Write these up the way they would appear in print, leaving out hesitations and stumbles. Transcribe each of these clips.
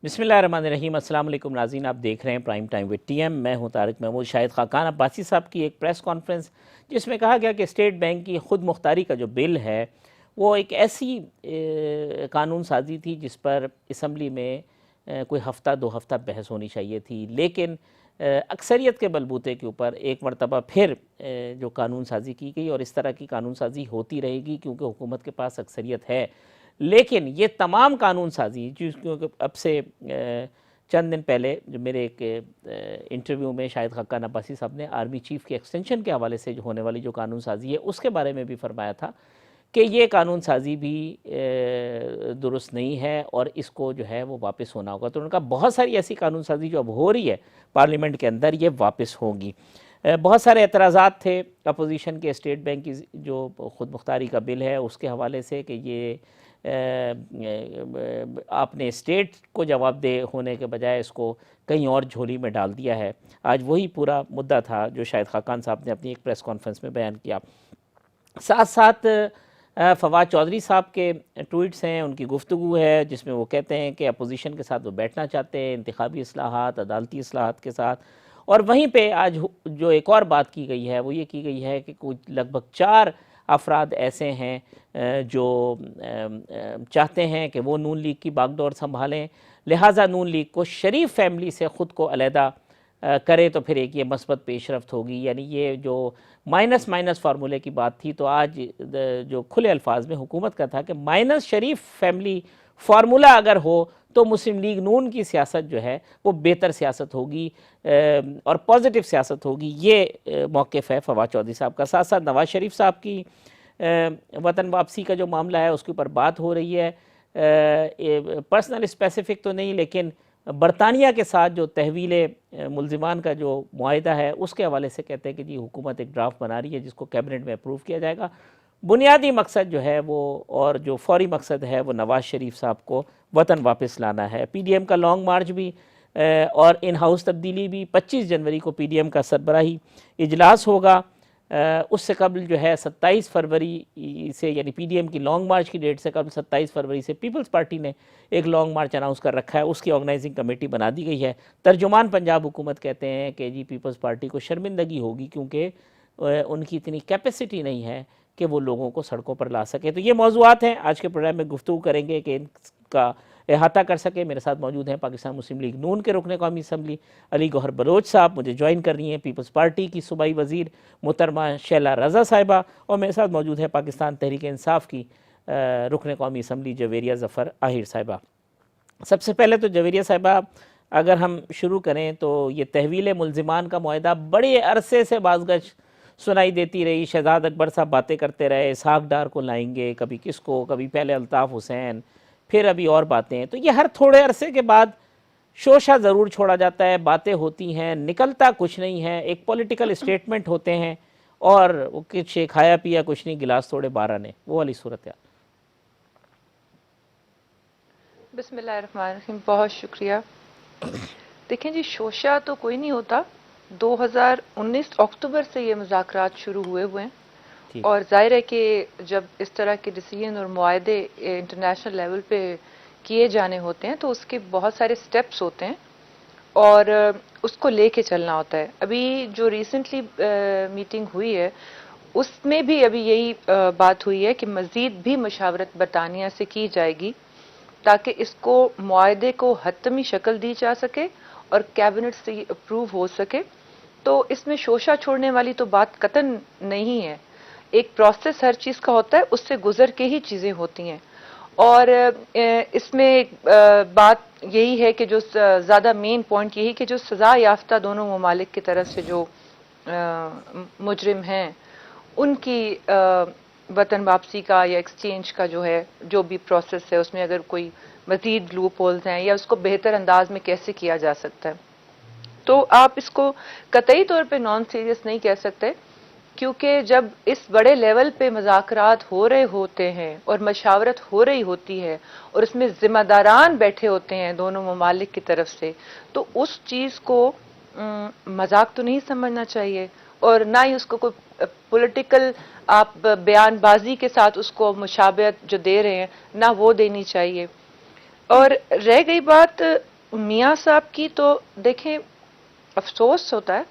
بسم اللہ الرحمن الرحیم۔ السلام علیکم ناظرین، آپ دیکھ رہے ہیں prime time with T M. میں ہوں طارق محمود۔ شاہد خاقان عباسی صاحب کی ایک پریس کانفرنس جس میں کہا گیا کہ اسٹیٹ بینک کی خود مختاری کا جو بل ہے وہ ایک ایسی قانون سازی تھی جس پر اسمبلی میں کوئی ہفتہ دو ہفتہ بحث ہونی چاہیے تھی، لیکن اکثریت کے بلبوتے کے اوپر ایک مرتبہ پھر جو قانون سازی کی گئی، اور اس طرح کی قانون سازی ہوتی رہے گی کیونکہ حکومت کے پاس اکثریت ہے۔ لیکن یہ تمام قانون سازی کیونکہ اب سے چند دن پہلے جو میرے ایک انٹرویو میں شاہد خاقان عباسی صاحب نے آرمی چیف کے ایکسٹینشن کے حوالے سے جو ہونے والی جو قانون سازی ہے اس کے بارے میں بھی فرمایا تھا کہ یہ قانون سازی بھی درست نہیں ہے اور اس کو جو ہے وہ واپس ہونا ہوگا۔ تو ان کا بہت ساری ایسی قانون سازی جو اب ہو رہی ہے پارلیمنٹ کے اندر یہ واپس ہوگی۔ بہت سارے اعتراضات تھے اپوزیشن کے اسٹیٹ بینک کی جو خود مختاری کا بل ہے اس کے حوالے سے کہ یہ آپ نے اسٹیٹ کو جواب دہ ہونے کے بجائے اس کو کہیں اور جھولی میں ڈال دیا ہے۔ آج وہی پورا مدعا تھا جو شاہد خاقان صاحب نے اپنی ایک پریس کانفرنس میں بیان کیا۔ ساتھ ساتھ فواد چودھری صاحب کے ٹویٹس ہیں، ان کی گفتگو ہے جس میں وہ کہتے ہیں کہ اپوزیشن کے ساتھ وہ بیٹھنا چاہتے ہیں انتخابی اصلاحات، عدالتی اصلاحات کے ساتھ۔ اور وہیں پہ آج جو ایک اور بات کی گئی ہے وہ یہ کی گئی ہے کہ کچھ لگ بھگ 4 افراد ایسے ہیں جو چاہتے ہیں کہ وہ نون لیگ کی باغ ڈور سنبھالیں، لہٰذا نون لیگ کو شریف فیملی سے خود کو علیحدہ کرے تو پھر ایک یہ مثبت پیش رفت ہوگی۔ یعنی یہ جو مائنس مائنس فارمولے کی بات تھی، تو آج جو کھلے الفاظ میں حکومت کا تھا کہ مائنس شریف فیملی فارمولہ اگر ہو تو مسلم لیگ نون کی سیاست جو ہے وہ بہتر سیاست ہوگی اور پازیٹیو سیاست ہوگی۔ یہ موقف ہے فواد چودھری صاحب کا۔ ساتھ ساتھ نواز شریف صاحب کی وطن واپسی کا جو معاملہ ہے اس کے اوپر بات ہو رہی ہے، پرسنل اسپیسیفک تو نہیں لیکن برطانیہ کے ساتھ جو تحویل ملزمان کا جو معاہدہ ہے اس کے حوالے سے کہتے ہیں کہ جی حکومت ایک ڈرافٹ بنا رہی ہے جس کو کیبنٹ میں اپروو کیا جائے گا۔ بنیادی مقصد جو ہے وہ اور جو فوری مقصد ہے وہ نواز شریف صاحب کو وطن واپس لانا ہے۔ پی ڈی ایم کا لانگ مارچ بھی اور ان ہاؤس تبدیلی بھی 25 جنوری کو پی ڈی ایم کا سربراہی اجلاس ہوگا۔ اس سے قبل جو ہے 27 فروری سے، یعنی پی ڈی ایم کی لانگ مارچ کی ڈیٹ سے قبل 27 فروری سے پیپلز پارٹی نے ایک لانگ مارچ اناؤنس کر رکھا ہے، اس کی آرگنائزنگ کمیٹی بنا دی گئی ہے۔ ترجمان پنجاب حکومت کہتے ہیں کہ جی پیپلز پارٹی کو شرمندگی ہوگی کیونکہ ان کی اتنی کیپیسٹی نہیں ہے کہ وہ لوگوں کو سڑکوں پر لا سکے۔ تو یہ موضوعات ہیں آج کے پروگرام میں گفتگو کریں گے کہ ان کا احاطہ کر سکے۔ میرے ساتھ موجود ہیں پاکستان مسلم لیگ نون کے رکن قومی اسمبلی علی گوہر بلوچ صاحب، مجھے جوائن کر رہی ہیں پیپلز پارٹی کی صوبائی وزیر محترمہ شیلا رضا صاحبہ، اور میرے ساتھ موجود ہے پاکستان تحریک انصاف کی رکن قومی اسمبلی جویریہ ظفر آہر صاحبہ۔ سب سے پہلے تو جویریہ صاحبہ اگر ہم شروع کریں تو یہ تحویل ملزمان کا معاہدہ بڑے عرصے سے باز گشت سنائی دیتی رہی۔ شہزاد اکبر صاحب باتیں کرتے رہے اسحاق ڈار کو لائیں گے، کبھی کس کو، کبھی پہلے الطاف حسین، پھر ابھی اور باتیں۔ تو یہ ہر تھوڑے عرصے کے بعد شوشہ ضرور چھوڑا جاتا ہے، باتیں ہوتی ہیں، نکلتا کچھ نہیں ہے، ایک پولیٹیکل اسٹیٹمنٹ ہوتے ہیں اور وہ کچھ کھایا پیا کچھ نہیں، گلاس توڑے 12 نے، وہ والی صورتحال۔ بسم اللہ الرحمن الرحیم، بہت شکریہ۔ دیکھیں جی، شوشہ تو کوئی نہیں ہوتا۔ 2019 اکتوبر سے یہ مذاکرات شروع ہوئے ہیں اور ظاہر ہے کہ جب اس طرح کے ڈیسیژن اور معاہدے انٹرنیشنل لیول پہ کیے جانے ہوتے ہیں تو اس کے بہت سارے سٹیپس ہوتے ہیں اور اس کو لے کے چلنا ہوتا ہے۔ ابھی جو ریسنٹلی میٹنگ ہوئی ہے اس میں بھی ابھی یہی بات ہوئی ہے کہ مزید بھی مشاورت برطانیہ سے کی جائے گی تاکہ اس کو معاہدے کو حتمی شکل دی جا سکے اور کیبنٹ سے اپروو ہو سکے۔ تو اس میں شوشہ چھوڑنے والی تو بات قطعاً نہیں ہے۔ ایک پروسیس ہر چیز کا ہوتا ہے، اس سے گزر کے ہی چیزیں ہوتی ہیں، اور اس میں ایک بات یہی ہے کہ جو زیادہ مین پوائنٹ یہی کہ جو سزا یافتہ دونوں ممالک کی طرف سے جو مجرم ہیں ان کی وطن واپسی کا یا ایکسچینج کا جو ہے جو بھی پروسیس ہے اس میں اگر کوئی مزید لوپ ہولز ہیں یا اس کو بہتر انداز میں کیسے کیا جا سکتا ہے، تو آپ اس کو قطعی طور پہ نان سیریس نہیں کہہ سکتے، کیونکہ جب اس بڑے لیول پہ مذاکرات ہو رہے ہوتے ہیں اور مشاورت ہو رہی ہوتی ہے اور اس میں ذمہ داران بیٹھے ہوتے ہیں دونوں ممالک کی طرف سے، تو اس چیز کو مذاق تو نہیں سمجھنا چاہیے اور نہ ہی اس کو کوئی پولیٹیکل آپ بیان بازی کے ساتھ اس کو مشابہت جو دے رہے ہیں نہ وہ دینی چاہیے۔ اور رہ گئی بات میاں صاحب کی تو دیکھیں افسوس ہوتا ہے،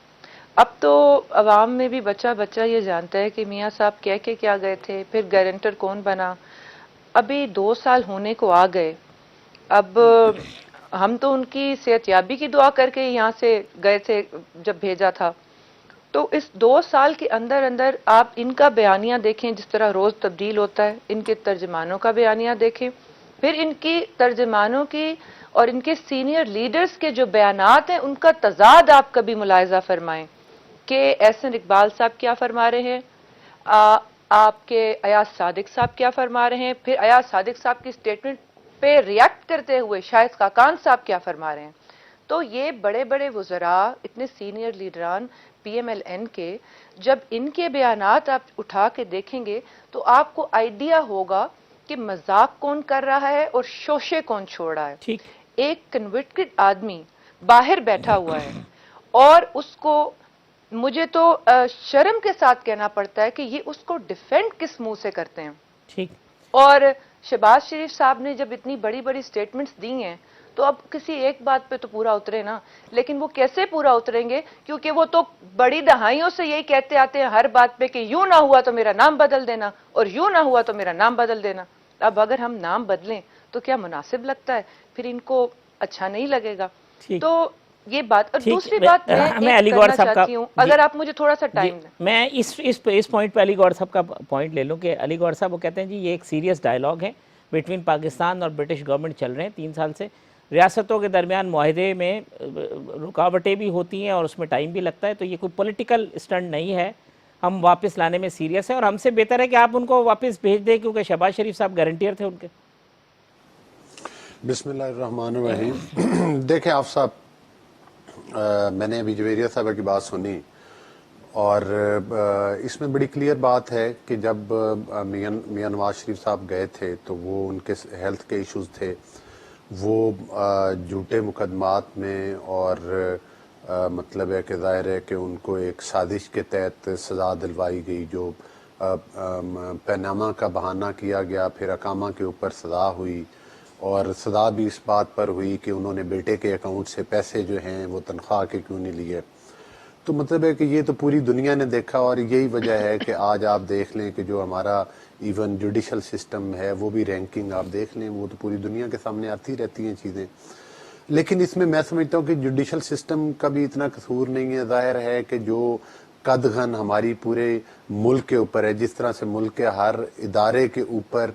اب تو عوام میں بھی بچہ بچہ یہ جانتا ہے کہ میاں صاحب کہہ کے کیا گئے تھے، پھر گارنٹر کون بنا. ابھی 2 سال ہونے کو آ گئے. اب ہم تو ان کی صحت یابی کی دعا کر کے یہاں سے گئے تھے جب بھیجا تھا. تو اس 2 سال کے اندر اندر آپ ان کا بیانیہ دیکھیں جس طرح روز تبدیل ہوتا ہے، ان کے ترجمانوں کا بیانیہ دیکھیں، پھر ان کی ترجمانوں کی اور ان کے سینئر لیڈرز کے جو بیانات ہیں ان کا تضاد آپ کبھی ملاحظہ فرمائیں کہ احسن اقبال صاحب کیا فرما رہے ہیں، آپ کے ایاز صادق صاحب کیا فرما رہے ہیں، پھر ایاز صادق صاحب کی سٹیٹمنٹ پہ ریئیکٹ کرتے ہوئے شاہد خاقان صاحب کیا فرما رہے ہیں. تو یہ بڑے بڑے وزراء، اتنے سینئر لیڈران پی ایم ایل این کے، جب ان کے بیانات آپ اٹھا کے دیکھیں گے تو آپ کو آئیڈیا ہوگا کہ مذاق کون کر رہا ہے اور شوشے کون چھوڑ رہا ہے. ٹھیک. ایک کنوکٹڈ آدمی باہر بیٹھا ہوا ہے اور اس کو، مجھے تو شرم کے ساتھ کہنا پڑتا ہے کہ یہ اس کو ڈیفینڈ کس منہ سے کرتے ہیں. ٹھیک. اور شہباز شریف صاحب نے جب اتنی بڑی بڑی سٹیٹمنٹس دی ہیں تو اب کسی ایک بات پہ تو پورا اترے نا، لیکن وہ کیسے پورا اتریں گے، کیونکہ وہ تو بڑی دہائیوں سے یہی کہتے آتے ہیں ہر بات پہ کہ یوں نہ ہوا تو میرا نام بدل دینا اور یوں نہ ہوا تو میرا نام بدل دینا. اب اگر ہم نام بدلیں تو کیا مناسب لگتا ہے؟ پھر ان کو اچھا نہیں لگے گا. ٹھیک. تو یہ بات. اور ٹھیک. دوسری بات میں ایک علی گوھر کرنا صاحب کا چاہتی ہوں، اگر آپ مجھے تھوڑا سا ٹائم دیں. میں اس پوائنٹ پہ علی گوھر صاحب کا پوائنٹ لے لوں کہ علی گوھر صاحب وہ کہتے ہیں جی یہ ایک سیریس ڈائلاگ ہے بٹوین پاکستان اور برٹش گورنمنٹ چل رہے ہیں 3 سال سے. ریاستوں کے درمیان معاہدے میں رکاوٹیں بھی ہوتی ہیں اور اس میں ٹائم بھی لگتا ہے، تو یہ کوئی پولیٹیکل اسٹنٹ نہیں ہے، ہم واپس لانے میں سیریس ہیں اور ہم سے بہتر ہے کہ آپ ان کو واپس بھیج دیں کیونکہ شہباز شریف صاحب گارنٹیئر تھے ان کے. بسم اللہ الرحمن الرحیم. دیکھیں آپ صاحب، میں نے ابھی جویریہ صاحبہ کی بات سنی اور اس میں بڑی کلیئر بات ہے کہ جب میاں نواز شریف صاحب گئے تھے تو وہ ان کے ہیلتھ کے ایشوز تھے، وہ جھوٹے مقدمات میں اور مطلب ہے کہ ظاہر ہے کہ ان کو ایک سازش کے تحت سزا دلوائی گئی، جو پیناما کا بہانہ کیا گیا، پھر اقامہ کے اوپر سزا ہوئی اور سزا بھی اس بات پر ہوئی کہ انہوں نے بیٹے کے اکاؤنٹ سے پیسے جو ہیں وہ تنخواہ کے کیوں نہیں لیے. تو مطلب ہے کہ یہ تو پوری دنیا نے دیکھا اور یہی وجہ ہے کہ آج آپ دیکھ لیں کہ جو ہمارا ایون جوڈیشل سسٹم ہے وہ بھی رینکنگ آپ دیکھ لیں، وہ تو پوری دنیا کے سامنے آتی رہتی ہیں چیزیں. لیکن اس میں سمجھتا ہوں کہ جوڈیشل سسٹم کا بھی اتنا قصور نہیں ہے. ظاہر ہے کہ جو قدغن ہماری پورے ملک کے اوپر ہے، جس طرح سے ملک کے ہر ادارے کے اوپر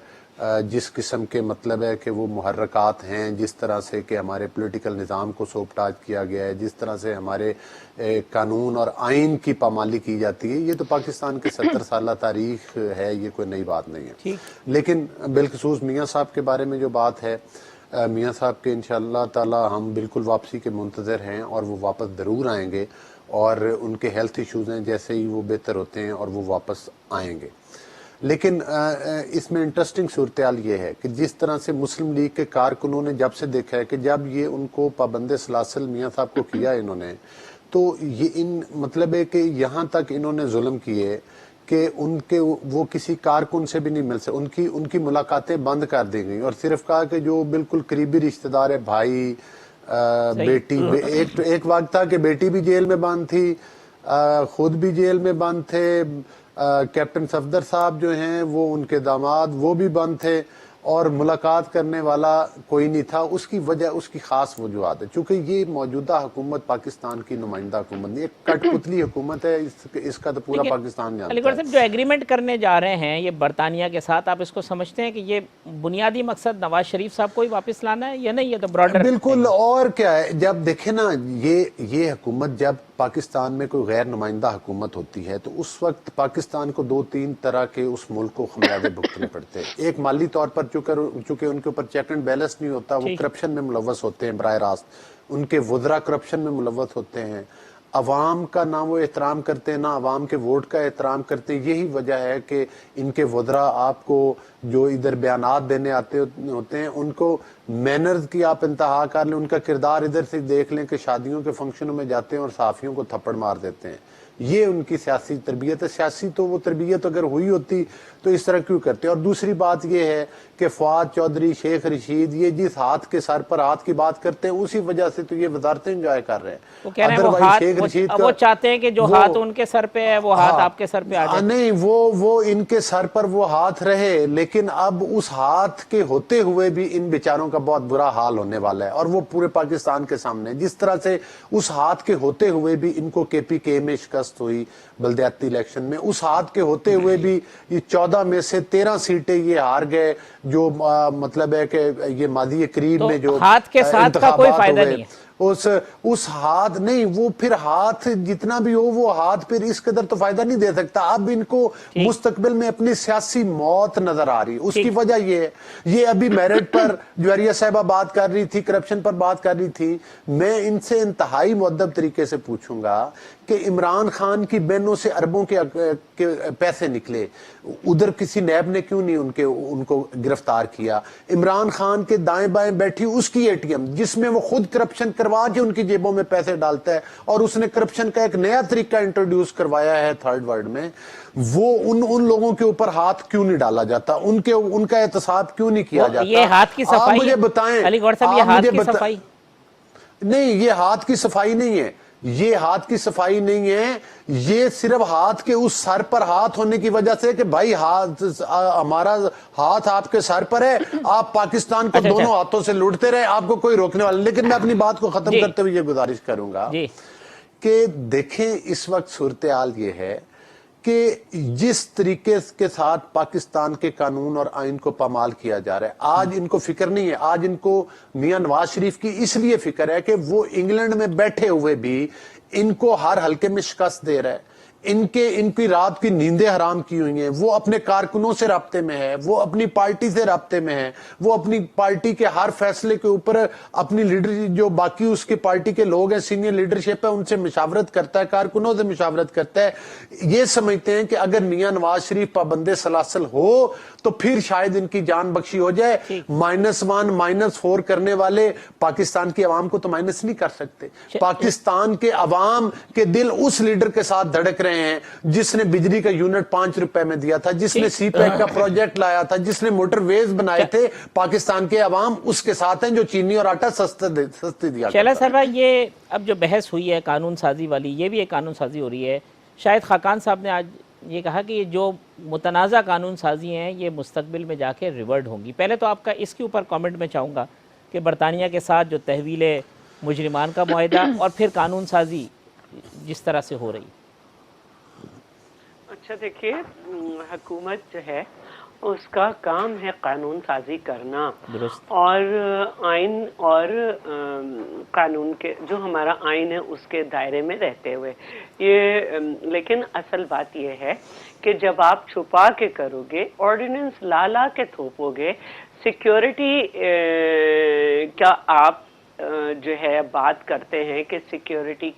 جس قسم کے مطلب ہے کہ وہ محرکات ہیں، جس طرح سے کہ ہمارے پولیٹیکل نظام کو سوپٹاج کیا گیا ہے، جس طرح سے ہمارے قانون اور آئین کی پامالی کی جاتی ہے، یہ تو پاکستان کے 70 سالہ تاریخ ہے، یہ کوئی نئی بات نہیں ہے. لیکن بالخصوص میاں صاحب کے بارے میں جو بات ہے، میاں صاحب کے انشاءاللہ تعالی ہم بالکل واپسی کے منتظر ہیں اور وہ واپس ضرور آئیں گے اور ان کے ہیلتھ ایشوز ہیں جیسے ہی وہ بہتر ہوتے ہیں اور وہ واپس آئیں گے. لیکن اس میں انٹرسٹنگ صورتحال یہ ہے کہ جس طرح سے مسلم لیگ کے کارکنوں نے جب سے دیکھا ہے کہ جب یہ ان کو پابند سلاسل میاں صاحب کو کیا انہوں نے، تو یہ مطلب ہے کہ یہاں تک انہوں نے ظلم کیے کہ ان کے وہ کسی کارکن سے بھی نہیں مل سکے، ان کی ملاقاتیں بند کر دی گئیں اور صرف کہا کہ جو بالکل قریبی رشتہ دار ہے، بھائی، بیٹی. ایک وقت تھا کہ بیٹی بھی جیل میں بند تھی، خود بھی جیل میں بند تھے، کیپٹن صفدر صاحب جو ہیں وہ ان کے داماد وہ بھی بند تھے اور ملاقات کرنے والا کوئی نہیں تھا. اس کی وجہ اس کی خاص وجوہات ہے، چونکہ یہ موجودہ حکومت پاکستان کی نمائندہ حکومت نہیں، ایک کٹ پتلی حکومت ہے، اس کا تو پورا پاکستان علی جانتا گوھر ہے. صاحب جو ایگریمنٹ کرنے جا رہے ہیں یہ برطانیہ کے ساتھ، آپ اس کو سمجھتے ہیں کہ یہ بنیادی مقصد نواز شریف صاحب کو ہی واپس لانا ہے یا نہیں؟ یہ تو براڈر بالکل. اور کیا ہے، جب دیکھیں نا یہ حکومت، جب پاکستان میں کوئی غیر نمائندہ حکومت ہوتی ہے تو اس وقت پاکستان کو 2-3 طرح کے اس ملک کو خمیازے بھگتنے پڑتے ہیں. ایک مالی طور پر چونکہ ان کے اوپر چیک اینڈ بیلنس نہیں ہوتا، وہ کرپشن میں ملوث ہوتے ہیں براہ راست، ان کے وزراء کرپشن میں ملوث ہوتے ہیں، عوام کا نہ وہ احترام کرتے ہیں نہ عوام کے ووٹ کا احترام کرتے ہیں. یہی وجہ ہے کہ ان کے وزراء آپ کو جو ادھر بیانات دینے آتے ہوتے ہیں ان کو مینرز کی آپ انتہا کر لیں، ان کا کردار ادھر سے دیکھ لیں کہ شادیوں کے فنکشنوں میں جاتے ہیں اور صحافیوں کو تھپڑ مار دیتے ہیں. یہ ان کی سیاسی تربیت ہے. سیاسی تو وہ تربیت اگر ہوئی ہوتی تو اس طرح کیوں کرتے ہیں؟ اور دوسری بات یہ ہے کہ فواد چودھری، شیخ رشید، یہ جس ہاتھ کے سر پر ہاتھ کی بات کرتے ہیں اسی وجہ سے تو یہ وزارتیں انجوائے کر رہے ہیں. وہ کہہ رہے ہیں وہ ہاتھ، وہ چاہتے ہیں کہ جو ہاتھ ان کے سر پہ ہے وہ ہاتھ آپ کے سر پہ آ جائے. نہیں، وہ ان کے سر پر وہ ہاتھ رہے، لیکن اب اس ہاتھ کے ہوتے ہوئے بھی ان بیچاروں کا بہت برا حال ہونے والا ہے، اور وہ پورے پاکستان کے سامنے. جس طرح سے اس ہاتھ کے ہوتے ہوئے بھی ان کو KPK میں شکست ہوئی بلدیاتی الیکشن میں، اس ہاتھ کے ہوتے ہوئے بھی یہ 14 میں سے 13 سیٹیں یہ ہار گئے، جو مطلب ہے کہ یہ ماضی قریب میں جو ہاتھ کے ساتھ کا کوئی فائدہ نہیں ہے. اس ہاتھ نہیں، وہ پھر ہاتھ جتنا بھی ہو وہ ہاتھ پھر اس قدر تو فائدہ نہیں دے سکتا. اب ان کو مستقبل میں اپنی سیاسی موت نظر آ رہی. اس کی وجہ یہ ہے، یہ ابھی میرٹ پر جویریہ صاحبہ بات کر رہی تھی، کرپشن پر بات کر رہی تھی. میں ان سے انتہائی مؤدب طریقے سے پوچھوں گا کہ عمران خان کی بہنوں سے اربوں کے پیسے نکلے، ادھر کسی نیب نے کیوں نہیں ان کو گرفتار کیا؟ عمران خان کے دائیں بائیں بیٹھی اس کی ATM جس میں وہ خود کرپشن کروا کے ان کی جیبوں میں پیسے ڈالتا ہے، اور اس نے کرپشن کا ایک نیا طریقہ انٹروڈیوس کروایا ہے تھرڈ ورلڈ میں. وہ ان لوگوں کے اوپر ہاتھ کیوں نہیں ڈالا جاتا؟ ان کا احتساب کیوں نہیں کیا جاتا؟ یہ ہاتھ کی صفائی، آپ مجھے بتائیں. علی گوہر صاحب، یہ ہاتھ کی صفائی نہیں، یہ ہاتھ کی صفائی نہیں ہے، یہ ہاتھ کی صفائی نہیں ہے. یہ صرف ہاتھ کے اس سر پر ہاتھ ہونے کی وجہ سے کہ بھائی ہمارا ہاتھ آپ کے سر پر ہے، آپ پاکستان کو دونوں ہاتھوں سے لوٹتے رہے، آپ کو کوئی روکنے والا. لیکن میں اپنی بات کو ختم کرتے ہوئے یہ گزارش کروں گا کہ دیکھیں اس وقت صورتحال یہ ہے کہ جس طریقے کے ساتھ پاکستان کے قانون اور آئین کو پامال کیا جا رہا ہے، آج ان کو فکر نہیں ہے. آج ان کو میاں نواز شریف کی اس لیے فکر ہے کہ وہ انگلینڈ میں بیٹھے ہوئے بھی ان کو ہر حلقے میں شکست دے رہا ہے. ان کی رات کی نیندیں حرام کی ہوئی ہیں. وہ اپنے کارکنوں سے رابطے میں ہے، وہ اپنی پارٹی سے رابطے میں ہے، وہ اپنی پارٹی کے ہر فیصلے کے اوپر اپنی لیڈر جو باقی اس کی پارٹی کے لوگ ہیں، سینئر لیڈرشپ ہے، ان سے مشاورت کرتا ہے، کارکنوں سے مشاورت کرتا ہے. یہ سمجھتے ہیں کہ اگر میاں نواز شریف پابند سلاسل ہو تو پھر شاید ان کی جان بخشی ہو جائے. -1 -4 کرنے والے پاکستان کی عوام کو تو مائنس نہیں کر سکتے. پاکستان کے عوام کے دل اس لیڈر کے ساتھ دھڑک رہے ہیں جس نے بجلی کا یونٹ 5 روپے میں دیا تھا، جس نے سی پیک کا پروجیکٹ لایا تھا، جس نے موٹر ویز بنائے تھے. پاکستان کے عوام اس کے ساتھ ہیں جو چینی اور آٹا سستے دیا. شعلہ صاحبہ، یہ اب جو بحث ہوئی ہے قانون سازی والی، یہ بھی ایک قانون سازی ہو رہی ہے. شاہد خاقان صاحب نے آج یہ کہا کہ یہ جو متنازع قانون سازی ہیں یہ مستقبل میں جا کے ریورڈ ہوں گی. پہلے تو آپ کا اس کے اوپر کامنٹ میں چاہوں گا کہ برطانیہ کے ساتھ جو تحویل مجرمان کا معاہدہ اور پھر قانون سازی جس طرح سے ہو رہی. اچھا دیکھیے، حکومت جو ہے اس کا کام ہے قانون سازی کرنا، اور آئین اور قانون کے جو ہمارا آئین ہے اس کے دائرے میں رہتے ہوئے یہ. لیکن اصل بات یہ ہے کہ جب آپ چھپا کے کرو گے، آرڈیننس لا کے تھوپو گے، سیکیورٹی کا آپ جو ہے بات کرتے ہیں کہ سیکیورٹی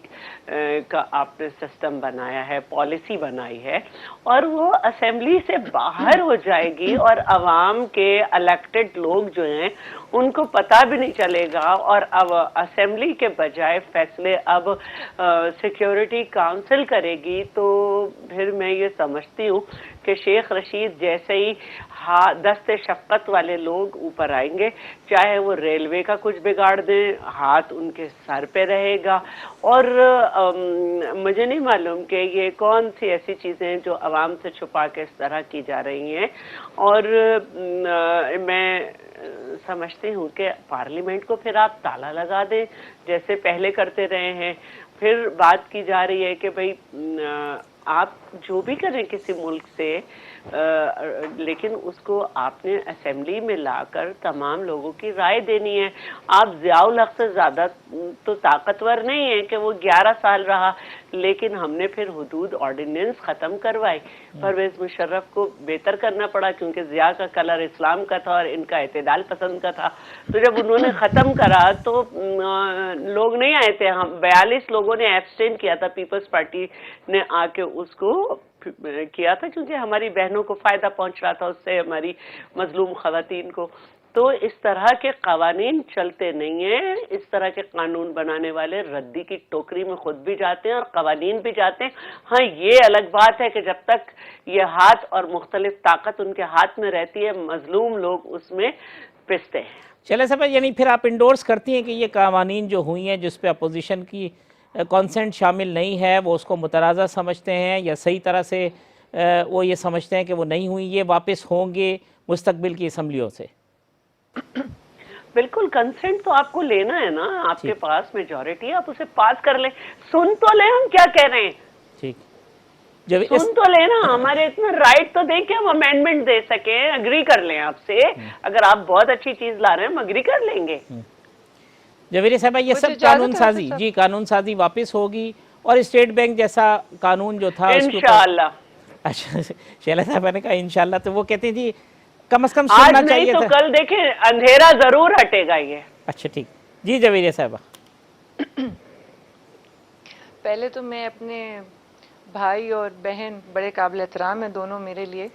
کا آپ نے سسٹم بنایا ہے، پالیسی بنائی ہے، اور وہ اسمبلی سے باہر ہو جائے گی اور عوام کے الیکٹڈ لوگ جو ہیں ان کو پتہ بھی نہیں چلے گا، اور اب اسمبلی کے بجائے فیصلے اب سیکیورٹی کاؤنسل کرے گی. تو پھر میں یہ سمجھتی ہوں کہ شیخ رشید جیسے ہی دست شفقت والے لوگ اوپر آئیں گے، چاہے وہ ریلوے کا کچھ بگاڑ دیں، ہاتھ ان کے سر پہ رہے گا. اور مجھے نہیں معلوم کہ یہ کون سی ایسی چیزیں ہیں جو عوام سے چھپا کے اس طرح کی جا رہی ہیں. اور میں سمجھتی ہوں کہ پارلیمنٹ کو پھر آپ تالا لگا دیں جیسے پہلے کرتے رہے ہیں. پھر بات کی جا رہی ہے کہ بھئی آپ جو بھی کریں کسی ملک سے، لیکن اس کو آپ نے اسمبلی میں لا کر تمام لوگوں کی رائے دینی ہے. آپ ضیاء الحق سے زیادہ تو طاقتور نہیں ہیں کہ وہ 11 سال رہا، لیکن ہم نے پھر حدود آرڈیننس ختم کروائی. پرویز مشرف کو بہتر کرنا پڑا کیونکہ ضیاء کا کلر اسلام کا تھا اور ان کا اعتدال پسند کا تھا. تو جب انہوں نے ختم کرا تو لوگ نہیں آئے تھے. 42 لوگوں نے ایبسٹین کیا تھا، پیپلز پارٹی نے آ کے اس کو کیا تھا کیونکہ ہماری بہنوں کو فائدہ پہنچ رہا تھا اس سے، ہماری مظلوم خواتین کو. تو اس طرح کے قوانین چلتے نہیں ہیں. اس طرح کے قانون بنانے والے ردی کی ٹوکری میں خود بھی جاتے ہیں اور قوانین بھی جاتے ہیں. ہاں یہ الگ بات ہے کہ جب تک یہ ہاتھ اور مختلف طاقت ان کے ہاتھ میں رہتی ہے مظلوم لوگ اس میں پستے ہیں. چلے صاحب، یعنی پھر آپ انڈورس کرتی ہیں کہ یہ قوانین جو ہوئی ہیں جس پہ اپوزیشن کی کانسنٹ شامل نہیں ہے وہ اس کو متنازع سمجھتے ہیں، یا صحیح طرح سے وہ یہ سمجھتے ہیں کہ وہ نہیں ہوئی، یہ واپس ہوں گے مستقبل کی اسمبلیوں سے؟ بالکل کنسنٹ تو آپ کو لینا ہے نا، آپ کے پاس میجورٹی ہے، آپ اسے پاس کر لیں. سن تو لیں ہم کیا کہہ رہے ہیں. ٹھیک، سن تو لینا، ہمارے اتنا رائٹ تو دیں کہ ہم امینڈمنٹ دے سکیں، اگری کر لیں آپ سے. اگر آپ بہت اچھی چیز لا رہے ہیں ہم اگری کر لیں گے. جویریہ صاحبہ، یہ سب قانون سازی جی قانون سازی واپس ہوگی، اور اسٹیٹ بینک جیسا قانون جو تھا انشاءاللہ. اچھا شیلا صاحبہ نے کہا انشاءاللہ، تو وہ کہتے ہیں جی کم از کم آج سننا نہیں چاہیے تو تھا. کل دیکھیں اندھیرا ضرور ہٹے گا یہ. اچھا ٹھیک جی. جویریہ صاحبہ، پہلے تو میں اپنے بھائی اور بہن بڑے قابل احترام ہیں دونوں میرے لیے،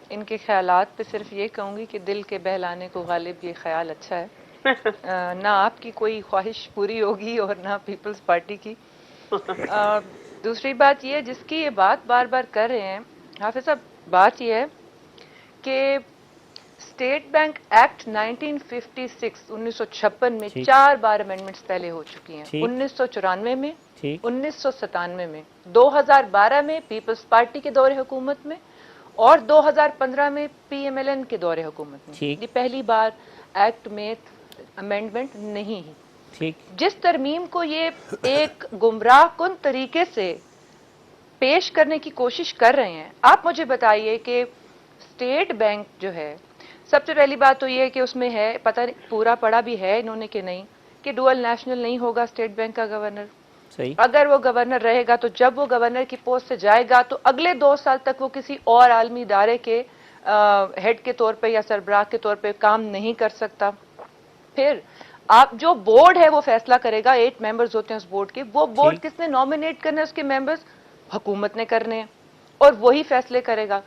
ان کے خیالات پہ صرف یہ کہوں گی کہ دل کے بہلانے کو غالب یہ خیال اچھا ہے. نہ آپ کی کوئی خواہش پوری ہوگی اور نہ پیپلز پارٹی کی. دوسری بات یہ جس کی یہ بات بار بار کر رہے ہیں حافظ صاحب، بات یہ ہے کہ اسٹیٹ بینک ایکٹ 1956 1956 میں 4 بار امینڈمنٹس پہلے ہو چکی ہیں. 1994 میں، 1997 میں، 2012 میں پیپلز پارٹی کے دور حکومت میں، اور 2015 میں پی ایم ایل این کے دور حکومت میں. یہ پہلی بار ایکٹ میں امینڈمنٹ نہیں ہے. جس ترمیم کو یہ ایک گمراہ کن طریقے سے پیش کرنے کی کوشش کر رہے ہیں، آپ مجھے بتائیے کہ اسٹیٹ بینک جو ہے، سب سے پہلی بات تو یہ ہے کہ اس میں ہے، پتہ نہیں پورا پڑھا بھی ہے انہوں نے کہ نہیں، کہ ڈوئل نیشنل نہیں ہوگا اسٹیٹ بینک کا گورنر. اگر وہ گورنر رہے گا تو جب وہ گورنر کی پوسٹ سے جائے گا تو اگلے 2 سال تک وہ کسی اور عالمی ادارے کے ہیڈ کے طور پہ یا سربراہ کے طور پہ کام نہیں کر سکتا. پھر آپ جو بورڈ ہے وہ فیصلہ کرے گا، 8 ممبرز ہوتے ہیں اس بورڈ کے. وہ بورڈ کس نے نامینیٹ کرنے اس کے ممبرز؟ حکومت نے کرنے ہیں، اور وہی فیصلے کرے گا.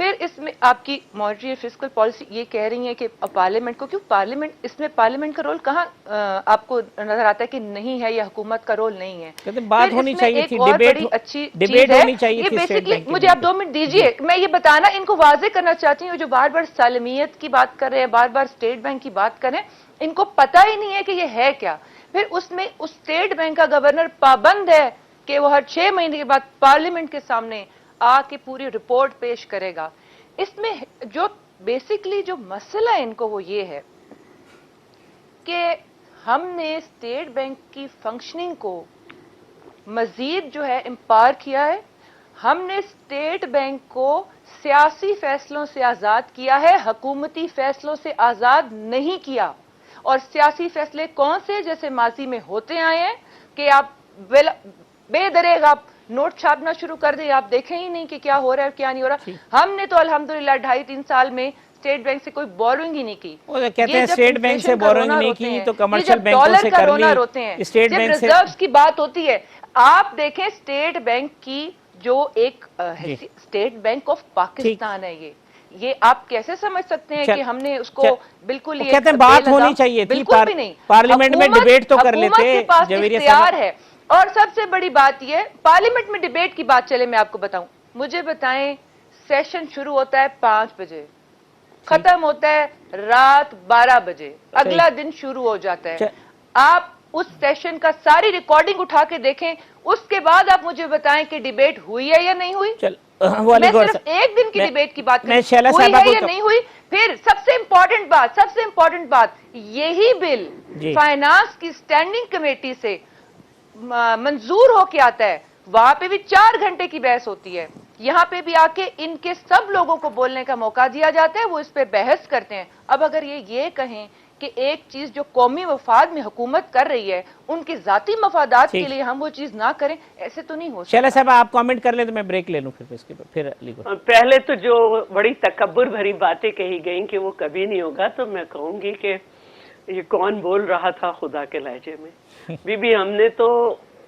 پھر اس میں آپ کی مانیٹری فسکل پالیسی یہ کہہ رہی ہے کہ پارلیمنٹ کو، کیوں پارلیمنٹ، اس میں پارلیمنٹ کا رول کہاں آپ کو نظر آتا ہے کہ نہیں ہے یا حکومت کا رول نہیں ہے؟ بات ہونی چاہیے تھی، ایک اور بڑی اچھی چیز ہے یہ بیسکلی، مجھے آپ 2 منٹ دیجئے، میں یہ بتانا ان کو واضح کرنا چاہتی ہوں جو بار بار سالمیت کی بات کر رہے ہیں، بار بار اسٹیٹ بینک کی بات کر رہے ہیں، ان کو پتہ ہی نہیں ہے کہ یہ ہے کیا. پھر اس میں اس اسٹیٹ بینک کا گورنر پابند ہے کہ وہ ہر 6 مہینے کے بعد پارلیمنٹ کے سامنے آ کے پوری رپورٹ پیش کرے گا. اس میں جو بیسکلی جو مسئلہ ہے ان کو وہ یہ ہے کہ ہم نے اسٹیٹ بینک کی فنکشننگ کو مزید جو ہے امپاور کیا ہے. ہم نے اسٹیٹ بینک کو سیاسی فیصلوں سے آزاد کیا ہے، حکومتی فیصلوں سے آزاد نہیں کیا. اور سیاسی فیصلے کون سے جیسے ماضی میں ہوتے آئے ہیں کہ آپ بے دریغ آپ نوٹ چھاپنا شروع کر دیں، آپ دیکھیں ہی نہیں کہ کیا ہو رہا ہے کیا نہیں ہو رہا. ہم نے تو الحمدللہ 2.5-3 سال میں اسٹیٹ بینک سے کوئی بورنگ ہی نہیں کی. وہ کہتے ہیں اسٹیٹ بینک سے بورنگ نہیں کی تو کمرشل بینکوں سے کر لی. ہوتے ہیں اسٹیٹ جب بینک سے ریزروز کی بات ہوتی ہے، آپ دیکھیں اسٹیٹ بینک کی جو ایک اسٹیٹ بینک آف پاکستان ہے، یہ آپ کیسے سمجھ سکتے ہیں کہ ہم نے اس کو بالکل یہ کہتے ہیں بات ہونی چاہیے تھی، بالکل بھی نہیں. پارلیمنٹ میں ڈیبیٹ تو کر لیتے. حکومت کے پاس اختیار ہے. اور سب سے بڑی بات یہ پارلیمنٹ میں ڈیبیٹ کی بات چلے میں آپ کو بتاؤں. مجھے بتائیں سیشن شروع ہوتا ہے 5 بجے، ختم ہوتا ہے رات 12 بجے، اگلا دن شروع ہو جاتا ہے. آپ اس سیشن کا ساری ریکارڈنگ اٹھا کے دیکھیں، اس کے بعد آپ مجھے بتائیں کہ ڈیبیٹ ہوئی ہے یا نہیں ہوئی. میں صرف ایک دن کی ڈیبیٹ کی بات کروں، ہوئی ہے یا نہیں ہوئی. پھر سب سے امپورٹنٹ بات یہی بل فائنانس کی اسٹینڈنگ کمیٹی سے منظور ہو کے آتا ہے، وہاں پہ بھی 4 گھنٹے کی بحث ہوتی ہے. یہاں پہ بھی آ کے ان کے سب لوگوں کو بولنے کا موقع دیا جاتا ہے، وہ اس پہ بحث کرتے ہیں. اب اگر یہ کہیں کہ ایک چیز جو قومی مفاد میں حکومت کر رہی ہے ان کے ذاتی مفادات کے لیے ہم وہ چیز نہ کریں، ایسے تو نہیں ہو سکتا. شیلا صاحب آپ کامنٹ کر لیں تو میں بریک لے لوں پھر اس کے بعد. پہلے تو جو بڑی تکبر بھری باتیں کہی گئیں کہ وہ کبھی نہیں ہوگا، تو میں کہوں گی کہ یہ کون بول رہا تھا خدا کے لہجے میں. بی بی ہم نے تو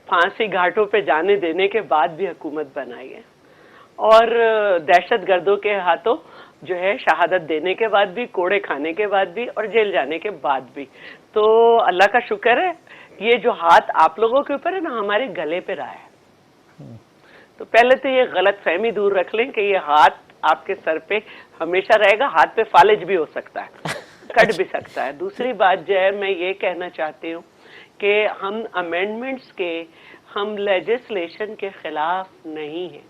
پھانسی گھاٹوں پہ جانے دینے کے بعد بھی حکومت بنائی ہے، اور دہشت گردوں کے ہاتھوں جو ہے شہادت دینے کے بعد بھی, کوڑے کھانے کے بعد بھی, اور جیل جانے کے بعد بھی. تو اللہ کا شکر ہے یہ جو ہاتھ آپ لوگوں کے اوپر ہے نا, ہمارے گلے پہ رہا ہے. تو پہلے تو یہ غلط فہمی دور رکھ لیں کہ یہ ہاتھ آپ کے سر پہ ہمیشہ رہے گا. ہاتھ پہ فالج بھی ہو سکتا ہے, کٹ بھی سکتا ہے. دوسری بات جو ہے میں یہ کہنا چاہتی ہوں کہ ہم امینڈمنٹس کے, ہم لیجسلیشن کے خلاف نہیں ہیں.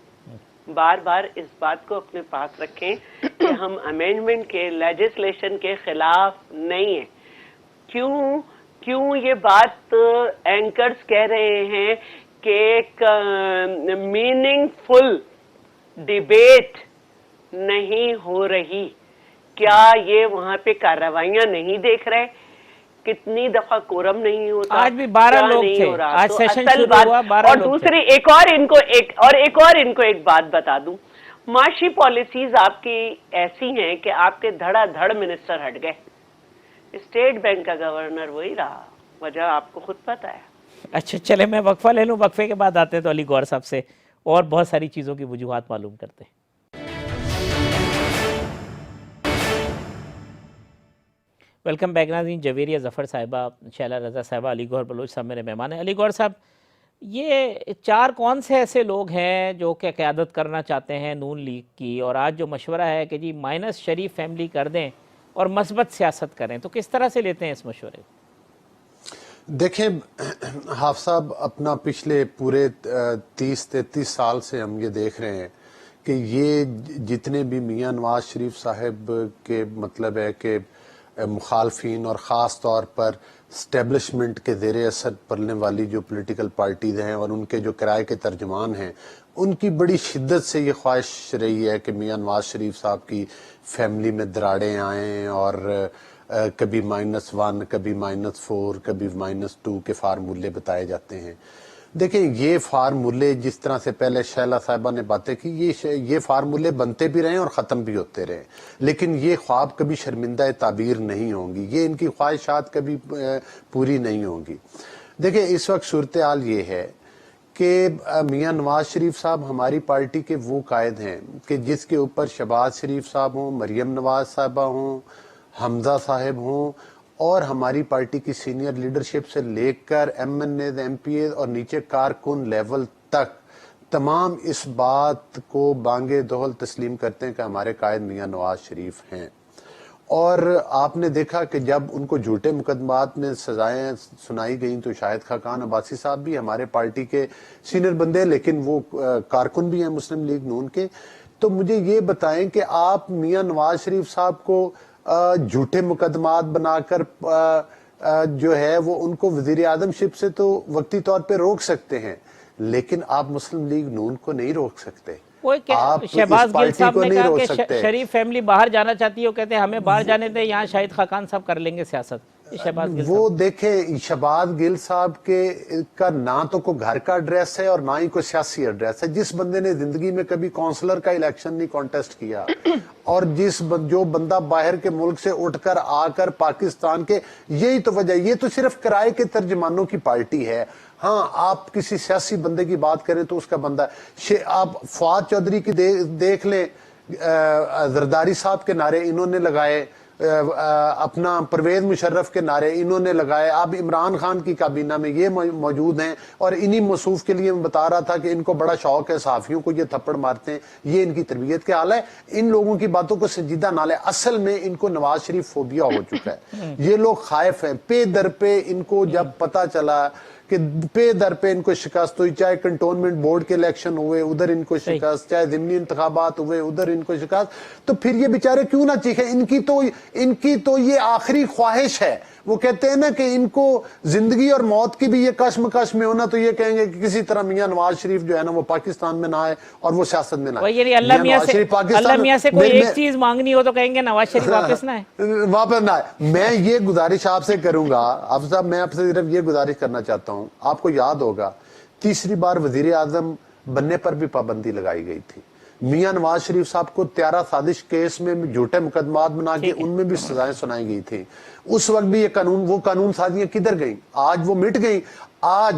بار بار اس بات کو اپنے پاس رکھیں کہ ہم امینڈمنٹ کے, لیجسلیشن کے خلاف نہیں ہیں. کیوں یہ بات اینکرز کہہ رہے ہیں کہ ایک میننگ فل ڈیبیٹ نہیں ہو رہی؟ کیا یہ وہاں پہ کارروائیاں نہیں دیکھ رہے؟ کتنی دفعہ کورم نہیں ہوتا, آج بھی 12 لوگ تھے, آج سیشن شروع ہوا 12 اور لوگ دوسری تھے. ایک اور ان کو ایک بات بتا دوں, معاشی پالیسیز آپ کی ایسی ہیں کہ آپ کے دھڑا دھڑ منسٹر ہٹ گئے. اسٹیٹ بینک کا گورنر وہی رہا, وجہ آپ کو خود پتہ ہے. اچھا چلے میں وقفہ لے لوں, وقفے کے بعد آتے ہیں تو علی گوہر صاحب سے اور بہت ساری چیزوں کی وجوہات معلوم کرتے ہیں. ویلکم بیک ناظرین. جویریہ ظفر صاحبہ, شیلا رضا صاحبہ, علی گوہر بلوچ صاحب میرے مہمان ہیں. علی گوہر صاحب, یہ 4 کون سے ایسے لوگ ہیں جو کہ قیادت کرنا چاہتے ہیں نون لیگ کی, اور آج جو مشورہ ہے کہ جی مائنس شریف فیملی کر دیں اور مثبت سیاست کریں, تو کس طرح سے لیتے ہیں اس مشورے کو؟ دیکھیں حافظ صاحب, اپنا پچھلے پورے 30-33 سال سے ہم یہ دیکھ رہے ہیں کہ یہ جتنے بھی میاں نواز شریف صاحب کے مطلب ہے کہ مخالفین اور خاص طور پر اسٹیبلشمنٹ کے زیر اثر پلنے والی جو پولیٹیکل پارٹیز ہیں اور ان کے جو کرائے کے ترجمان ہیں, ان کی بڑی شدت سے یہ خواہش رہی ہے کہ میاں نواز شریف صاحب کی فیملی میں دراڑیں آئیں اور کبھی -1, کبھی -4, کبھی -2 کے فارمولے بتائے جاتے ہیں. دیکھیں یہ فارمولے جس طرح سے پہلے شیلا صاحبہ نے باتیں کی, یہ فارمولے بنتے بھی رہے اور ختم بھی ہوتے رہے, لیکن یہ خواب کبھی شرمندہ تعبیر نہیں ہوں گی, یہ ان کی خواہشات کبھی پوری نہیں ہوں گی. دیکھیں اس وقت صورتحال یہ ہے کہ میاں نواز شریف صاحب ہماری پارٹی کے وہ قائد ہیں کہ جس کے اوپر شہباز شریف صاحب ہوں, مریم نواز صاحبہ ہوں, حمزہ صاحب ہوں, اور ہماری پارٹی کی سینئر لیڈرشپ سے لے کر MNAs, MPAs اور نیچے کارکن لیول تک تمام اس بات کو بانگے دہل تسلیم کرتے ہیں کہ ہمارے قائد میاں نواز شریف ہیں. اور آپ نے دیکھا کہ جب ان کو جھوٹے مقدمات میں سزائیں سنائی گئیں تو شاہد خاقان عباسی صاحب بھی ہمارے پارٹی کے سینئر بندے, لیکن وہ کارکن بھی ہیں مسلم لیگ نون کے. تو مجھے یہ بتائیں کہ آپ میاں نواز شریف صاحب کو جھوٹے مقدمات بنا کر جو ہے وہ ان کو وزیر اعظم شپ سے تو وقتی طور پہ روک سکتے ہیں, لیکن آپ مسلم لیگ نون کو نہیں روک سکتے. شہباز گل صاحب نے کہا کہ شریف فیملی باہر جانا چاہتی ہے, وہ کہتے ہیں ہمیں باہر جانے دیں, یہاں شاہد خاقان صاحب کر لیں گے سیاست. وہ دیکھیں شہباز گل صاحب کے کا نہ تو کوئی گھر کا ایڈریس ہے اور نہ ہی کوئی سیاسی ایڈریس ہے. جس بندے نے زندگی میں کبھی کونسلر کا الیکشن نہیں کانٹیسٹ کیا, اور جو بندہ باہر کے ملک سے اٹھ کر آ کر پاکستان کے, یہی تو وجہ, یہ تو صرف کرائے کے ترجمانوں کی پارٹی ہے. ہاں آپ کسی سیاسی بندے کی بات کریں تو اس کا بندہ, آپ فواد چودھری کی دیکھ لیں, زرداری صاحب کے نعرے انہوں نے لگائے, اپنا پرویز مشرف کے نعرے انہوں نے لگائے, اب عمران خان کی کابینہ میں یہ موجود ہیں, اور انہی موصوف کے لیے میں بتا رہا تھا کہ ان کو بڑا شوق ہے صحافیوں کو یہ تھپڑ مارتے ہیں, یہ ان کی تربیت کے حال ہے. ان لوگوں کی باتوں کو سنجیدہ نہ لیں, اصل میں ان کو نواز شریف فوبیا ہو چکا ہے. یہ لوگ خائف ہیں, پے در پہ ان کو جب پتا چلا کہ پے در پہ ان کو شکست ہوئی, چاہے کنٹونمنٹ بورڈ کے الیکشن ہوئے ادھر ان کو شکست, چاہے ضمنی انتخابات ہوئے ادھر ان کو شکست, تو پھر یہ بیچارے کیوں نہ چیخیں. ان کی تو یہ آخری خواہش ہے. وہ کہتے ہیں نا کہ ان کو زندگی اور موت کی بھی یہ کشمکش میں ہونا, تو یہ کہیں گے کہ کسی طرح میاں نواز شریف جو ہے نا وہ پاکستان میں نہ آئے اور وہ سیاست میں نہ آئے. اللہ میاں سے کوئی ایک چیز مانگنی ہو تو کہیں گے نواز شریف واپس نہ آئے. میں یہ گزارش آپ سے کروں گا افضل صاحب, میں آپ سے صرف یہ گزارش کرنا چاہتا ہوں. آپ کو یاد ہوگا تیسری بار وزیر اعظم بننے پر بھی پابندی لگائی گئی تھی. میاں نواز شریف صاحب کو 13 سازش کیس میں جھوٹے مقدمات بنا کے ان میں بھی سزائیں سنائی گئی تھی. اس وقت بھی یہ وہ قانون سازیاں کدھر گئیں؟ آج وہ مٹ گئیں. آج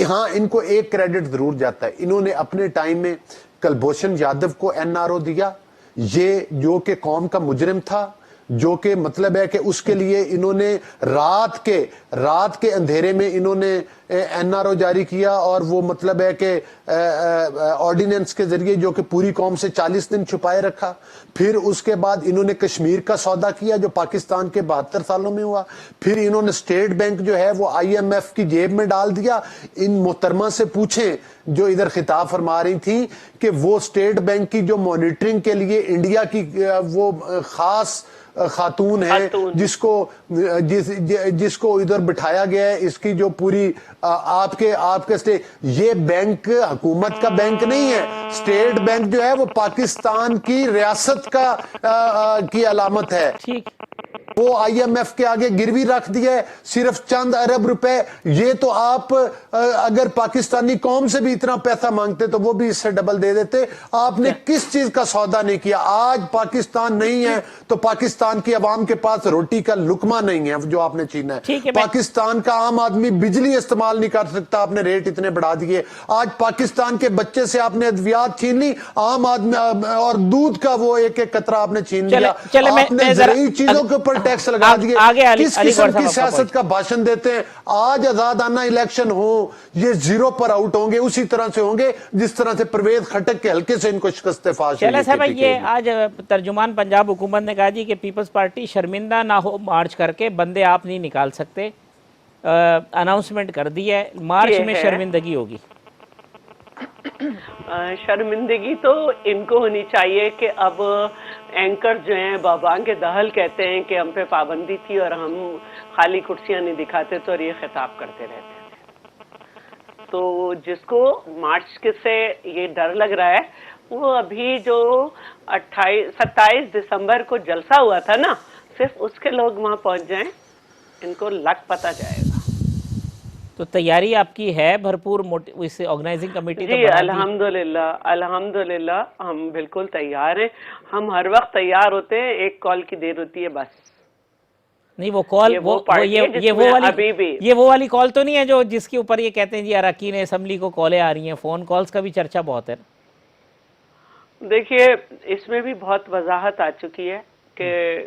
ہاں ان کو ایک کریڈٹ ضرور جاتا ہے, انہوں نے اپنے ٹائم میں کلبھوشن یادو کو NRO دیا, یہ جو کہ قوم کا مجرم تھا, جو کہ مطلب ہے کہ اس کے لیے انہوں نے رات کے اندھیرے میں انہوں نے این آر او جاری کیا, اور وہ مطلب ہے کہ آرڈیننس کے ذریعے جو کہ پوری قوم سے 40 دن چھپائے رکھا. پھر اس کے بعد انہوں نے کشمیر کا سودا کیا جو پاکستان کے 72 سالوں میں ہوا. پھر انہوں نے اسٹیٹ بینک جو ہے وہ آئی ایم ایف کی جیب میں ڈال دیا. ان محترمہ سے پوچھیں جو ادھر خطاب فرما رہی تھی کہ وہ اسٹیٹ بینک کی جو مانیٹرنگ کے لیے انڈیا کی وہ خاص خاتون ہے جس کو ادھر بٹھایا گیا ہے, اس کی جو پوری آپ کے یہ بینک حکومت کا بینک نہیں ہے. اسٹیٹ بینک جو ہے وہ پاکستان کی ریاست کی علامت ہے. وہ آئی ایم ایف کے آگے گروی رکھ دیا ہے صرف چند ارب روپے. یہ تو آپ اگر پاکستانی قوم سے بھی اتنا پیسہ مانگتے تو وہ بھی اس سے ڈبل دے دیتے. آپ نے کس چیز کا سودا نہیں کیا؟ آج پاکستان نہیں ہے تو پاکستان کی عوام کے پاس روٹی کا لقمہ نہیں ہے جو آپ نے چھینا ہے. پاکستان کا عام آدمی بجلی استعمال نہیں کر سکتا, آپ نے ریٹ اتنے بڑھا دیے. آج پاکستان کے بچے سے آپ نے ادویات چھین لی, عام آدمی اور دودھ کا وہ ایک ایک قطرہ آپ نے چھین لیا. آپ نے زرعی چیزوں کے اوپر ٹیکس لگا دیے. کس قسم کی سیاست کا بھاشن دیتے ہیں؟ آج آزادانہ الیکشن ہو, یہ زیرو پر آؤٹ ہوں گے, اسی طرح سے ہوں گے جس طرح سے پرویز خٹک کے حلقے سے ان کو شکست فاش ہوئی. چلے صاحب, یہ آج ترجمان پنجاب حکومت نے کہا جی کہ پیپلز پارٹی شرمندہ نہ ہو مارچ کر کے, بندے آپ نہیں نکال سکتے, اناؤنسمنٹ کر دی ہے مارچ میں شرمندگی ہوگی. شرمندگی تو ان کو ہونی چاہیے کہ اب اینکر جو ہیں بابانگ دہل کہتے ہیں کہ ہم پہ پابندی تھی اور ہم خالی کرسیاں نہیں دکھاتے تو اور یہ خطاب کرتے رہتے تھے. تو جس کو مارچ سے یہ ڈر لگ رہا ہے وہ ابھی جو 27 دسمبر کو جلسہ ہوا تھا نا, صرف اس کے لوگ وہاں پہنچ جائیں, ان کو لگ پتہ جائے گا. تو تیاری آپ کی ہے بھرپور اس آرگنائزنگ کمیٹی؟ جی الحمدللہ ہم بالکل تیار ہیں. ہم ہر وقت تیار ہوتے ہیں, ایک کال کی دیر ہوتی ہے بس. نہیں وہ کال یہ وہ والی کال تو نہیں ہے جو جس کے اوپر یہ کہتے ہیں جی اراکین اسمبلی کو کالیں آ رہی ہیں؟ فون کالز کا بھی چرچا بہت ہے. دیکھیے اس میں بھی بہت وضاحت آ چکی ہے کہ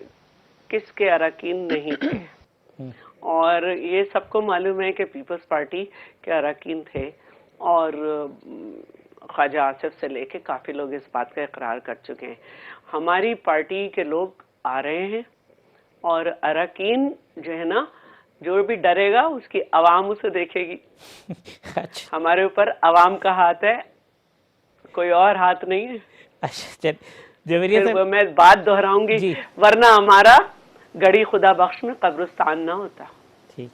کس کے اراکین نہیں تھے, اور یہ سب کو معلوم ہے کہ پیپلز پارٹی کے اراکین تھے, اور خواجہ آصف سے لے کے کافی لوگ اس بات کا اقرار کر چکے ہیں. ہماری پارٹی کے لوگ آ رہے ہیں, اور اراکین جو ہے نا, جو بھی ڈرے گا اس کی عوام اسے دیکھے گی. ہمارے اوپر عوام کا ہاتھ ہے, کوئی اور ہاتھ نہیں ہے. میں بات دہراؤں گی, ورنہ ہمارا گڑی خدا بخش میں قبرستان نہ ہوتا. ٹھیک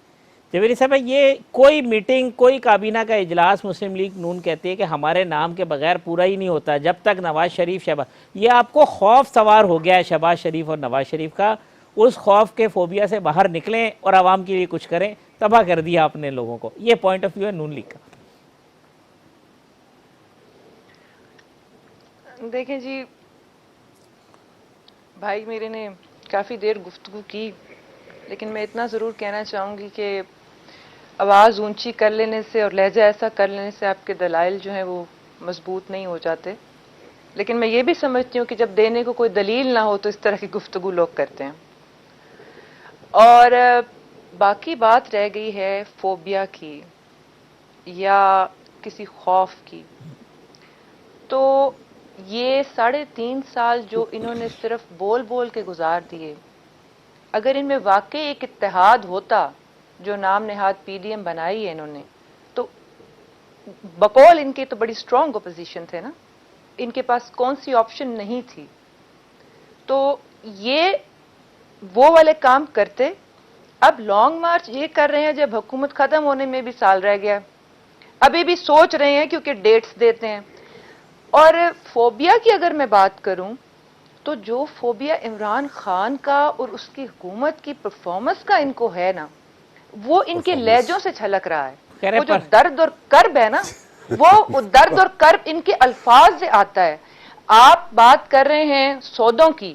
جویری صاحب, یہ کوئی میٹنگ, کوئی کابینہ کا اجلاس مسلم لیگ نون کہتی ہے کہ ہمارے نام کے بغیر پورا ہی نہیں ہوتا جب تک نواز شریف یہ آپ کو خوف سوار ہو گیا ہے شہباز شریف اور نواز شریف کا. اس خوف کے فوبیا سے باہر نکلیں اور عوام کے لیے کچھ کریں. تباہ کر دیا آپ نے لوگوں کو, یہ پوائنٹ آف ویو ہے نون لیگ کا. دیکھیں جی, بھائی میرے نے کافی دیر گفتگو کی, لیکن میں اتنا ضرور کہنا چاہوں گی کہ آواز اونچی کر لینے سے اور لہجہ ایسا کر لینے سے آپ کے دلائل جو ہیں وہ مضبوط نہیں ہو جاتے. لیکن میں یہ بھی سمجھتی ہوں کہ جب دینے کو کوئی دلیل نہ ہو تو اس طرح کی گفتگو لوگ کرتے ہیں. اور باقی بات رہ گئی ہے فوبیا کی یا کسی خوف کی, تو یہ 3.5 سال جو انہوں نے صرف بول بول کے گزار دیے, اگر ان میں واقعی ایک اتحاد ہوتا جو نام نہاد پی ڈی ایم بنائی ہے انہوں نے, تو بقول ان کے تو بڑی سٹرونگ اپوزیشن تھے نا, ان کے پاس کون سی آپشن نہیں تھی. تو یہ وہ والے کام کرتے. اب لانگ مارچ یہ کر رہے ہیں جب حکومت ختم ہونے میں بھی سال رہ گیا, ابھی بھی سوچ رہے ہیں کیونکہ ڈیٹس دیتے ہیں. اور فوبیا کی اگر میں بات کروں تو جو فوبیا عمران خان کا اور اس کی حکومت کی پرفارمنس کا ان کو ہے نا, وہ ان کے لہجوں سے چھلک رہا ہے. وہ جو درد اور کرب ہے نا, وہ درد اور کرب ان کے الفاظ سے آتا ہے. آپ بات کر رہے ہیں سودوں کی,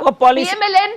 PMLN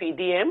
PDM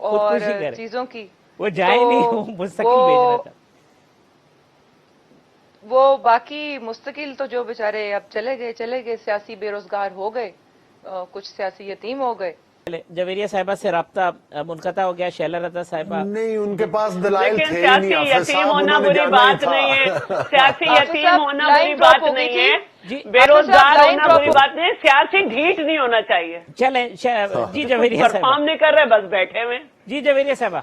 اور خودکشی کرے. چیزوں کی. وہ جائے تو نہیں, وہ مستقل بھیج رہا تھا. وہ باقی مستقل تو جو بیچارے اب چلے گئے, سیاسی بے روزگار ہو گئے, کچھ سیاسی یتیم ہو گئے. جویریہ صاحبہ سے رابطہ منقطع ہو گیا. شیلا رضا صاحبہ نہیں, ان کے پاس دلائل لیکن تھے ہی سیاسی نہیں, حافظ یتیم صاحب ہونا انہوں نے بری جانا ہی بات تھا. نہیں ہے, سیاسی حافظ یتیم صاحب ہونا لائن بری ڈراپ بات ہو گئی نہیں تھی. ہے, جی بے روزگار لائن ہونا ڈراپ بری ہو- بات نہیں ہے, سیاسی ڈھیٹ نہیں ہونا چاہیے. چلیں جی جویریہ صاحبہ, پرفارم نہیں کر رہے, بس بیٹھے ہوئے. جی جویریہ صاحبہ,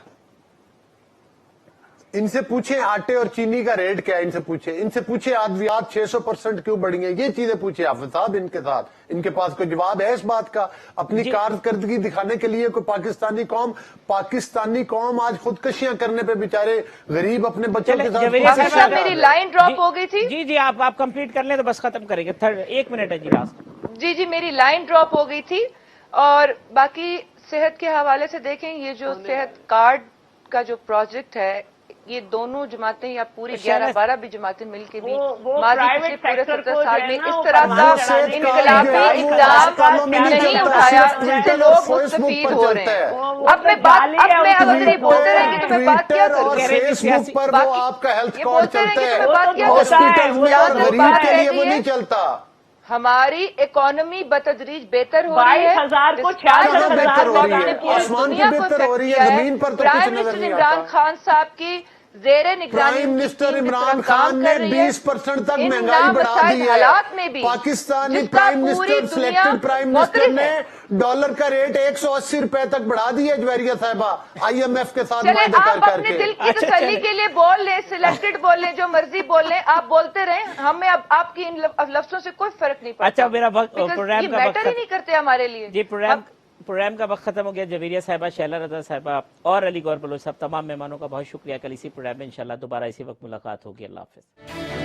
ان سے پوچھیں آٹے اور چینی کا ریٹ کیا ہے, ان سے پوچھیں ادویات 600% کیوں بڑھ گئے, یہ چیزیں پوچھیں حافظ صاحب ان کے ساتھ. ان کے پاس کوئی جواب ہے اس بات کا؟ اپنی کارکردگی دکھانے کے لیے کوئی پاکستانی قوم آج خودکشیاں کرنے پہ بیچارے غریب اپنے بچوں کے ساتھ جویریہ حافظ صاحب میری لائن ڈراپ ہو گئی تھی. جی آپ کمپلیٹ کر لیں تو بس ختم کریں گے. 1 منٹ ہے جی لاسٹ. جی میری لائن ڈراپ ہو گئی تھی. اور باقی صحت کے حوالے سے دیکھیں, یہ جو صحت کارڈ کا جو پروجیکٹ ہے, یہ دونوں جماعتیں یا پوری 11-12 بھی جماعتیں مل کے بھی وہ ماضی private پچھلے پورے sector 70 کو سال جو ہے میں نا, اس وہ طرح فرمان کا چلانے کے لیے انقلابی وہ اقدام نہیں چلتا, اٹھایا صرف جس سے ٹویٹر لوگ اور فیس مستفید بک ہو پر رہے چلتا ہیں. ہے. اب میں اگر یہ بولتے رہیں گے تو میں بات کیا ٹویٹر اور کروں؟ فیس بک پر وہ آپ کا ہیلتھ یہ کارڈ بولتے رہیں چلتا گے تو ہے, میں بات کیا وہ کروں؟ ہاسپٹل میں یہاں اور تک غریب بات کے رہ لیے وہ گئی ہے, نہیں چلتا. ہماری اکانومی بتدریج بہتر ہو رہی ہے. 22,000 کو کہاں 66,000 بہتر ہو رہی نے ہے؟ پوری آسمان کی دنیا کو بہتر ہو افیکٹ رہی کیا ہے, ہے. زمین پر تو پرائم کچھ نظر منسٹر نہیں عمران آتا. خان صاحب کی زیر نگرانی پرائم ان کی منسٹر ٹیم جس طرح عمران کام خان نے کر رہی ہے, 20% تک ان مہنگائی بڑھا نامساعد دی ہے. حالات میں بھی پاکستانی جس کا پرائم پوری منسٹر, دنیا سلیکٹڈ پرائم منسٹر معترف نے ہے. ڈالر کا ریٹ 180 روپے تک بڑھا دیا جویریہ صاحبہ, IMF کے ساتھ چلے معاہدے کر آپ کر اپنے کے. دل کی اچھا، تسلی چلے. کے لیے بول لیں, سلیکٹڈ بول لیں, جو مرضی بول لیں, آپ بولتے رہیں, ہمیں اب آپ کی ان لفظوں سے کوئی فرق نہیں پڑتا. اچھا, میرا وقت Because پروگرام یہ کا وقت میٹر ہی نہیں کرتے ہمارے لیے. جی پروگرام کا وقت ختم ہو گیا. جویریہ صاحبہ, شیلا رضا صاحبہ اور علی گور بلوچ صاحب, تمام مہمانوں کا بہت شکریہ. کل اسی پروگرام میں انشاءاللہ دوبارہ اسی وقت ملاقات ہوگی. اللہ حافظ.